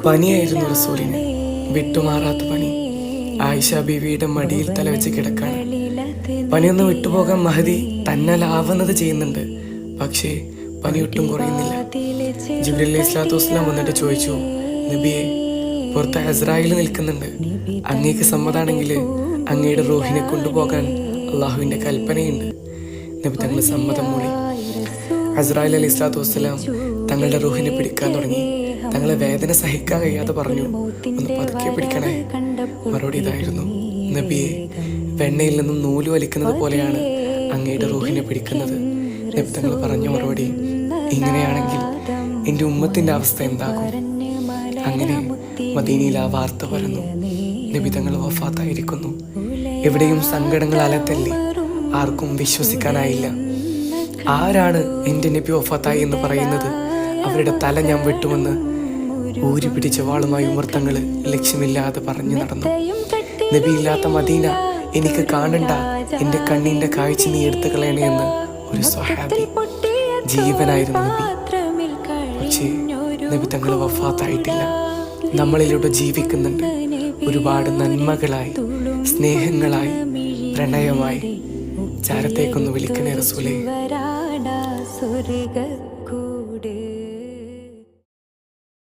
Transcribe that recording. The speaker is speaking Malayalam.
പനിയായിരുന്നു റസൂലിന്, വിട്ടുമാറാത്ത പനി. ആയിഷ ബീവിയുടെ മടിയിൽ തലവെച്ച് കിടക്കാണ്. പനിയൊന്ന് വിട്ടുപോകാൻ മഹദി തന്നാലാവുന്നത് ചെയ്യുന്നുണ്ട്, പക്ഷേ പനി ഒട്ടും കുറയുന്നില്ല. ജിബ്രീൽ അലൈഹിസ്സലാത്തു വസ്സലാം വന്നിട്ട് ചോദിച്ചു, നബിയെ, പുറത്ത് അസ്രായിൽ നിൽക്കുന്നുണ്ട്, അങ്ങേക്ക് സമ്മതാണെങ്കിൽ അങ്ങയുടെ റൂഹിനെ കൊണ്ടുപോകാൻ അള്ളാഹുവിൻ്റെ കൽപ്പനയുണ്ട്. നബി തങ്ങൾ സമ്മതം മൂളി. അസ്രായിൽ അലൈഹിസ്സലാത്തു വസ്സലാം തങ്ങളുടെ റൂഹിനെ പിടിക്കാൻ തുടങ്ങി. തങ്ങളെ വേദന സഹിക്കാൻ കഴിയാതെ പറഞ്ഞു, ഒന്ന് പതുക്കെ പിടിക്കണേ. മറുപടി ഇതായിരുന്നു, നബിയെ, വെണ്ണയിൽ നിന്നും നൂല് വലിക്കുന്നത് പോലെയാണ് അങ്ങയുടെ റൂഹിനെ പിടിക്കുന്നത്. നബി തങ്ങൾ പറഞ്ഞ മറുപടി, ഇങ്ങനെയാണെങ്കിൽ എൻ്റെ ഉമ്മത്തിൻ്റെ അവസ്ഥ എന്താകും? അങ്ങനെ മദീനയിൽ ആ വാർത്ത പരന്നു, നബി തങ്ങൾ വഫാത്തായിരിക്കുന്നു. എവിടെയും സങ്കടങ്ങൾ അലത്തല്ലി. ആർക്കും വിശ്വസിക്കാനായില്ല. ആരാണ് എൻ്റെ നബി വഫാത്തായി എന്ന് പറയുന്നത്? അവരുടെ തല ഞാൻ വെട്ടുമെന്ന് ഊരി പിടിച്ച വാളുമായി ഉമർത്തങ്ങൾ ലക്ഷ്യമില്ലാതെ പറഞ്ഞു നടന്നു. നബിയില്ലാത്ത മദീന എനിക്ക് കാണണ്ട, എൻ്റെ കണ്ണിൻ്റെ കാഴ്ച നീ എടുത്തു കളയണേ എന്ന് ഒരു സ്വഹാബി. ജീവനായിരുന്നു നബി. പക്ഷേ നബി തങ്ങൾ വഫാത്തായിട്ടില്ല, നമ്മളിലൂടെ ജീവിക്കുന്നുണ്ട്. ഒരുപാട് നന്മകളായി, സ്നേഹങ്ങളായി, പ്രണയമായി. ചാരത്തേക്കൊന്ന് വിളിക്കണേ റസൂലേ.